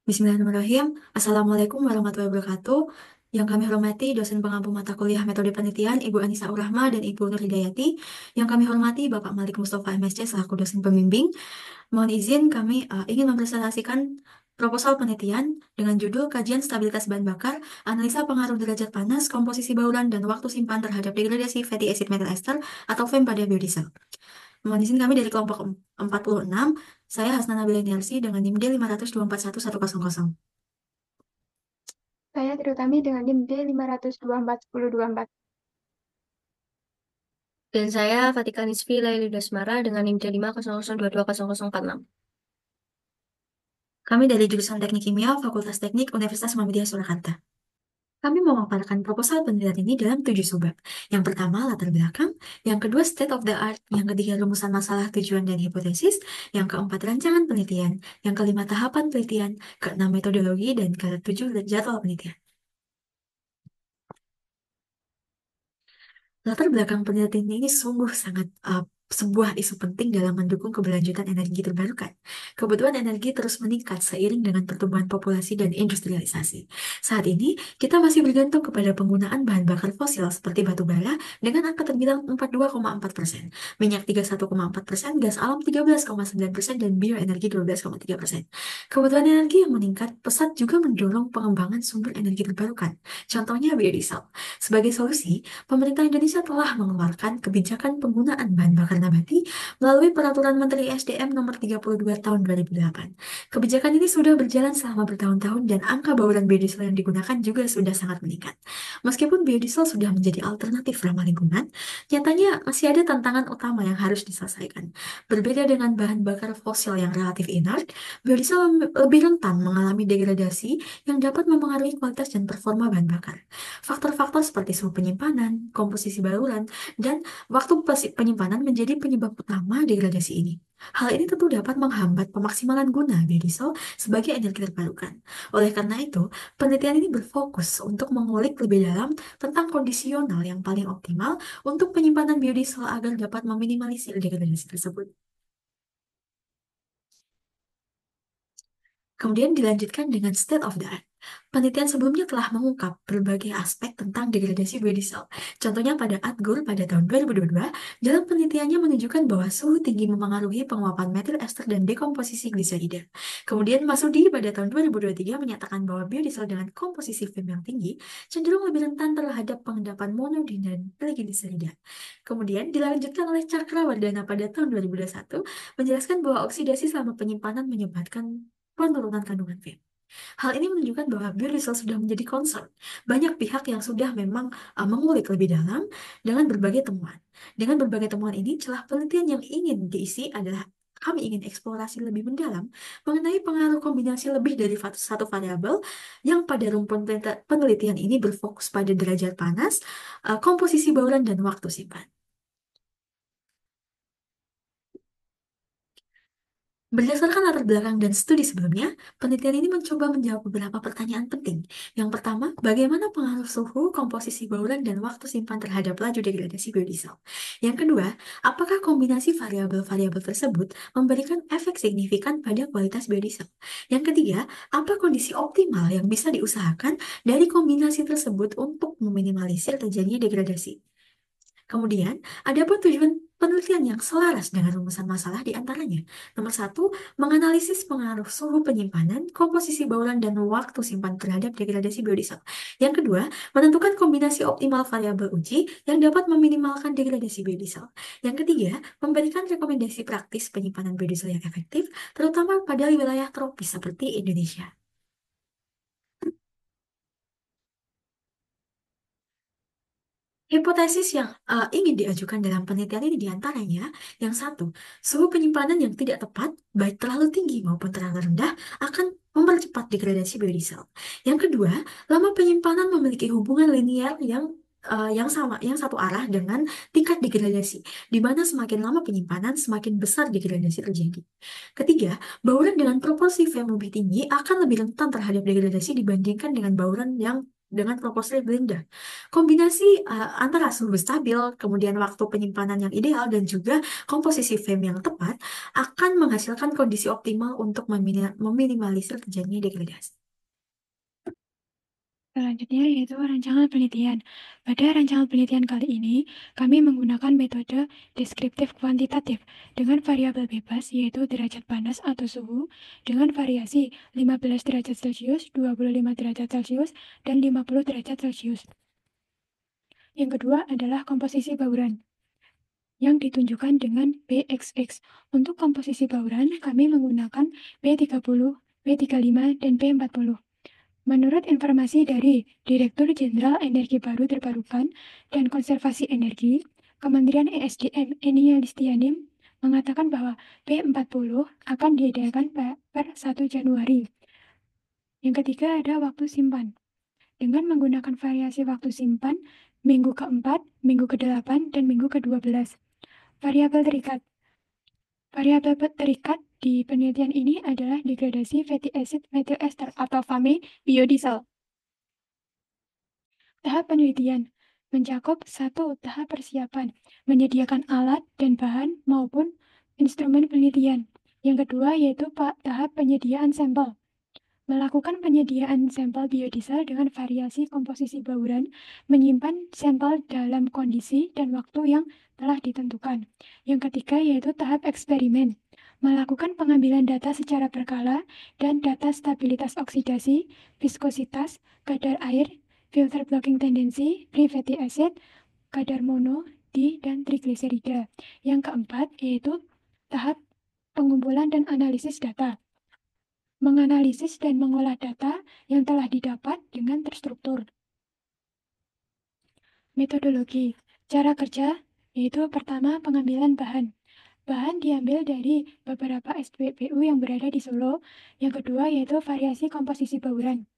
Bismillahirrahmanirrahim. Assalamualaikum warahmatullahi wabarakatuh. Yang kami hormati dosen pengampu mata kuliah metode penelitian Ibu Anissa Urahma dan Ibu Nur Hidayati. Yang kami hormati Bapak Malik Mustafa MSc selaku dosen pembimbing. Mohon izin kami ingin mempresentasikan proposal penelitian dengan judul Kajian Stabilitas Bahan Bakar, Analisa Pengaruh Derajat Panas, Komposisi Bauran, dan Waktu Simpan Terhadap Degradasi Fatty Acid Methyl Ester atau FAM pada biodiesel. Mohon izin kami dari kelompok 46. Saya Hasnana Bileniarsi dengan NIM D502411100. Saya Triutami dengan NIM D5024024. Dan saya Fatika Nisfi Laili Dasmara dengan NIM D500220046. Kami dari jurusan Teknik Kimia, Fakultas Teknik, Universitas Muhammadiyah Surakarta. Kami memaparkan proposal penelitian ini dalam 7 subbab. Yang pertama, latar belakang. Yang kedua, state of the art. Yang ketiga, rumusan masalah, tujuan, dan hipotesis. Yang keempat, rancangan penelitian. Yang kelima, tahapan penelitian. Keenam, metodologi. Dan ketujuh, jadwal penelitian. Latar belakang penelitian ini sungguh sangat sebuah isu penting dalam mendukung keberlanjutan energi terbarukan. Kebutuhan energi terus meningkat seiring dengan pertumbuhan populasi dan industrialisasi. Saat ini, kita masih bergantung kepada penggunaan bahan bakar fosil seperti batu bara dengan angka terbilang 42,4%, minyak 31,4%, gas alam 13,9%, dan bioenergi 12,3%. Kebutuhan energi yang meningkat pesat juga mendorong pengembangan sumber energi terbarukan. Contohnya biodiesel. Sebagai solusi, pemerintah Indonesia telah mengeluarkan kebijakan penggunaan bahan bakar nabati melalui Peraturan Menteri SDM Nomor 32 Tahun 2008. Kebijakan ini sudah berjalan selama bertahun-tahun dan angka bauran biodiesel yang digunakan juga sudah sangat meningkat. Meskipun biodiesel sudah menjadi alternatif ramah lingkungan, nyatanya masih ada tantangan utama yang harus diselesaikan. Berbeda dengan bahan bakar fosil yang relatif inert, biodiesel lebih rentan mengalami degradasi yang dapat mempengaruhi kualitas dan performa bahan bakar. Faktor-faktor seperti suhu penyimpanan, komposisi baluran, dan waktu penyimpanan menjadi penyebab utama degradasi ini. Hal ini tentu dapat menghambat pemaksimalan guna biodiesel sebagai energi terbarukan. Oleh karena itu, penelitian ini berfokus untuk mengulik lebih dalam tentang kondisional yang paling optimal untuk penyimpanan biodiesel agar dapat meminimalisir degradasi tersebut. Kemudian dilanjutkan dengan state of the art. Penelitian sebelumnya telah mengungkap berbagai aspek tentang degradasi biodiesel. Contohnya pada Adgur pada tahun 2022, dalam penelitiannya menunjukkan bahwa suhu tinggi memengaruhi penguapan metil ester dan dekomposisi gliserida. Kemudian Masudi pada tahun 2023 menyatakan bahwa biodiesel dengan komposisi film yang tinggi cenderung lebih rentan terhadap pengendapan monodin dan trigliserida. Kemudian dilanjutkan oleh Cakrawardana pada tahun 2021 menjelaskan bahwa oksidasi selama penyimpanan menyebabkan penurunan kandungan film. Hal ini menunjukkan bahwa biodiesel sudah menjadi concern. Banyak pihak yang sudah memang mengulik lebih dalam dengan berbagai temuan. Dengan berbagai temuan ini, celah penelitian yang ingin diisi adalah kami ingin eksplorasi lebih mendalam mengenai pengaruh kombinasi lebih dari satu variabel yang pada rumpun penelitian ini berfokus pada derajat panas, komposisi bauran, dan waktu simpan. Berdasarkan latar belakang dan studi sebelumnya, penelitian ini mencoba menjawab beberapa pertanyaan penting. Yang pertama, bagaimana pengaruh suhu, komposisi bauran, dan waktu simpan terhadap laju degradasi biodiesel? Yang kedua, apakah kombinasi variabel-variabel tersebut memberikan efek signifikan pada kualitas biodiesel? Yang ketiga, apa kondisi optimal yang bisa diusahakan dari kombinasi tersebut untuk meminimalisir terjadinya degradasi? Kemudian, ada pun tujuan penelitian yang selaras dengan rumusan masalah di antaranya. Nomor satu, menganalisis pengaruh suhu penyimpanan, komposisi bauran, dan waktu simpan terhadap degradasi biodiesel. Yang kedua, menentukan kombinasi optimal variabel uji yang dapat meminimalkan degradasi biodiesel. Yang ketiga, memberikan rekomendasi praktis penyimpanan biodiesel yang efektif, terutama pada wilayah tropis seperti Indonesia. Hipotesis yang ingin diajukan dalam penelitian ini diantaranya, yang satu, suhu penyimpanan yang tidak tepat, baik terlalu tinggi maupun terlalu rendah, akan mempercepat degradasi biodiesel. Yang kedua, lama penyimpanan memiliki hubungan linear yang sama, yang satu arah dengan tingkat degradasi, di mana semakin lama penyimpanan, semakin besar degradasi terjadi. Ketiga, bauran dengan proporsi FM lebih tinggi akan lebih rentan terhadap degradasi dibandingkan dengan bauran yang dengan proporsi blender. Kombinasi antara suhu stabil, kemudian waktu penyimpanan yang ideal, dan juga komposisi film yang tepat akan menghasilkan kondisi optimal untuk meminimalisir terjadinya degradasi. Selanjutnya yaitu rancangan penelitian. Pada rancangan penelitian kali ini, kami menggunakan metode deskriptif kuantitatif dengan variabel bebas yaitu derajat panas atau suhu dengan variasi 15 derajat Celcius, 25 derajat Celcius, dan 50 derajat Celcius. Yang kedua adalah komposisi bauran yang ditunjukkan dengan BXX. Untuk komposisi bauran, kami menggunakan B30, B35, dan B40. Menurut informasi dari Direktur Jenderal Energi Baru Terbarukan dan Konservasi Energi, Kementerian ESDM Enia Listianim mengatakan bahwa B40 akan diedarkan per 1 Januari. Yang ketiga ada waktu simpan. Dengan menggunakan variasi waktu simpan minggu ke-4, minggu ke-8, dan minggu ke-12. Variabel terikat di penelitian ini adalah degradasi fatty acid methyl ester atau FAME biodiesel. Tahap penelitian mencakup 1. Tahap persiapan, menyediakan alat dan bahan maupun instrumen penelitian. Yang kedua yaitu tahap penyediaan sampel. Melakukan penyediaan sampel biodiesel dengan variasi komposisi bauran, menyimpan sampel dalam kondisi dan waktu yang telah ditentukan. Yang ketiga yaitu tahap eksperimen. Melakukan pengambilan data secara berkala dan data stabilitas oksidasi, viskositas, kadar air, filter blocking tendensi, free fatty acid, kadar mono, di, dan trigliserida. Yang keempat yaitu tahap pengumpulan dan analisis data. Menganalisis dan mengolah data yang telah didapat dengan terstruktur. Metodologi. Cara kerja yaitu pertama pengambilan bahan. Bahan diambil dari beberapa SPBU yang berada di Solo. Yang kedua yaitu variasi komposisi bauran.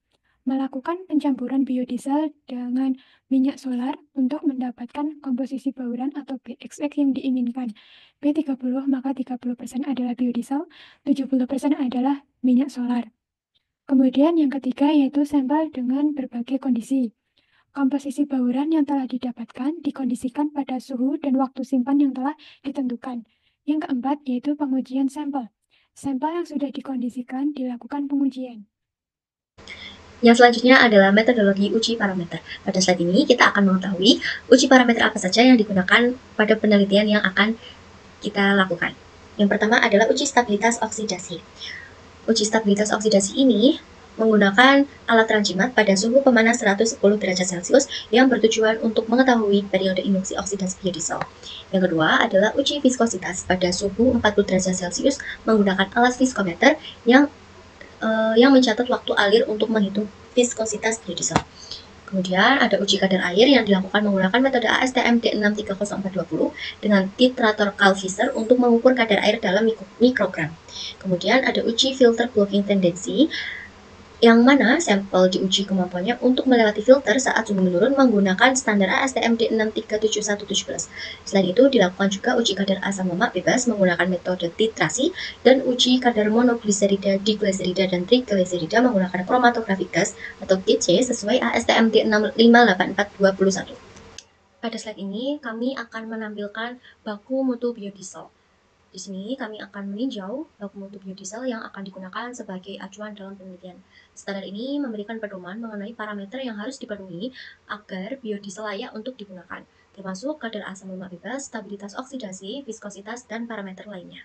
Melakukan pencampuran biodiesel dengan minyak solar untuk mendapatkan komposisi bauran atau BXX yang diinginkan. B30 maka 30% adalah biodiesel, 70% adalah minyak solar. Kemudian yang ketiga yaitu sampel dengan berbagai kondisi. Komposisi bauran yang telah didapatkan dikondisikan pada suhu dan waktu simpan yang telah ditentukan. Yang keempat yaitu pengujian sampel. Sampel yang sudah dikondisikan dilakukan pengujian. Yang selanjutnya adalah metodologi uji parameter. Pada slide ini kita akan mengetahui uji parameter apa saja yang digunakan pada penelitian yang akan kita lakukan. Yang pertama adalah uji stabilitas oksidasi. Uji stabilitas oksidasi ini menggunakan alat tranjimat pada suhu pemanas 110 derajat Celcius yang bertujuan untuk mengetahui periode induksi oksidasi biodiesel. Yang kedua adalah uji viskositas pada suhu 40 derajat Celcius menggunakan alat viskometer yang mencatat waktu alir untuk menghitung viskositas biodiesel. Kemudian ada uji kadar air yang dilakukan menggunakan metode ASTM D630420 dengan titrator Carl-Fisher untuk mengukur kadar air dalam mikrogram. Kemudian ada uji filter blocking tendensi yang mana sampel diuji kemampuannya untuk melewati filter saat suhu menurun menggunakan standar ASTM D637117. Selain itu, dilakukan juga uji kadar asam lemak bebas menggunakan metode titrasi dan uji kadar monogliserida, digliserida, dan trigliserida menggunakan kromatografi gas atau GC sesuai ASTM D658421. Pada slide ini, kami akan menampilkan baku mutu biodiesel. Di sini kami akan meninjau baku mutu biodiesel yang akan digunakan sebagai acuan dalam penelitian. Standar ini memberikan pedoman mengenai parameter yang harus dipenuhi agar biodiesel layak untuk digunakan, termasuk kadar asam lemak bebas, stabilitas oksidasi, viskositas, dan parameter lainnya.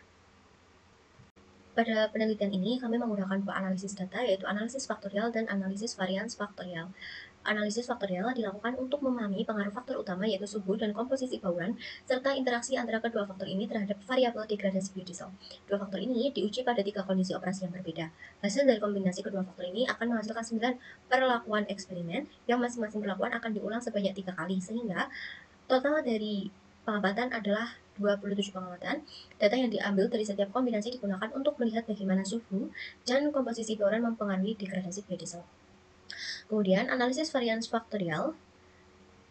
Pada penelitian ini, kami menggunakan dua analisis data, yaitu analisis faktorial dan analisis varians faktorial. Analisis faktorial dilakukan untuk memahami pengaruh faktor utama yaitu suhu dan komposisi bauran, serta interaksi antara kedua faktor ini terhadap variabel degradasi biodiesel. Dua faktor ini diuji pada 3 kondisi operasi yang berbeda. Hasil dari kombinasi kedua faktor ini akan menghasilkan 9 perlakuan eksperimen, yang masing-masing perlakuan akan diulang sebanyak 3 kali, sehingga total dari pengamatan adalah 27 pengamatan. Data yang diambil dari setiap kombinasi digunakan untuk melihat bagaimana suhu dan komposisi bauran mempengaruhi degradasi biodiesel. Kemudian, analisis varians faktorial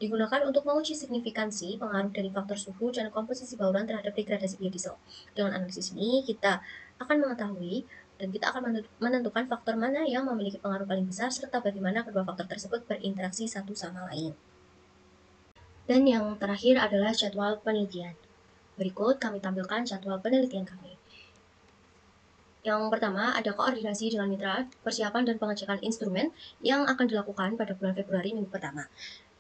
digunakan untuk menguji signifikansi pengaruh dari faktor suhu dan komposisi bauran terhadap degradasi biodiesel. Dengan analisis ini, kita akan mengetahui dan kita akan menentukan faktor mana yang memiliki pengaruh paling besar serta bagaimana kedua faktor tersebut berinteraksi satu sama lain. Dan yang terakhir adalah jadwal penelitian. Berikut kami tampilkan jadwal penelitian kami. Yang pertama ada koordinasi dengan mitra, persiapan dan pengecekan instrumen yang akan dilakukan pada bulan Februari minggu pertama.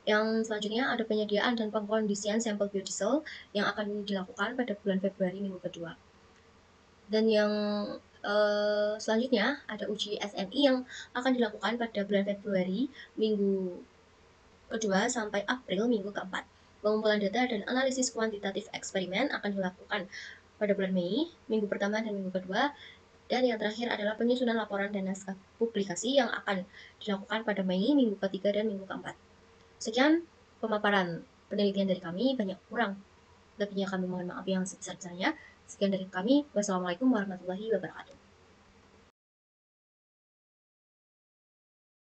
Yang selanjutnya ada penyediaan dan pengkondisian sampel biodiesel yang akan dilakukan pada bulan Februari minggu kedua. Dan yang selanjutnya ada uji SNI yang akan dilakukan pada bulan Februari minggu kedua sampai April minggu keempat. Pengumpulan data dan analisis kuantitatif eksperimen akan dilakukan pada bulan Mei minggu pertama dan minggu kedua. Dan yang terakhir adalah penyusunan laporan dan naskah publikasi yang akan dilakukan pada Mei minggu ketiga dan minggu keempat. Sekian pemaparan penelitian dari kami, banyak kurang lebihnya kami mohon maaf yang sebesar-besarnya. Sekian dari kami, wassalamualaikum warahmatullahi wabarakatuh.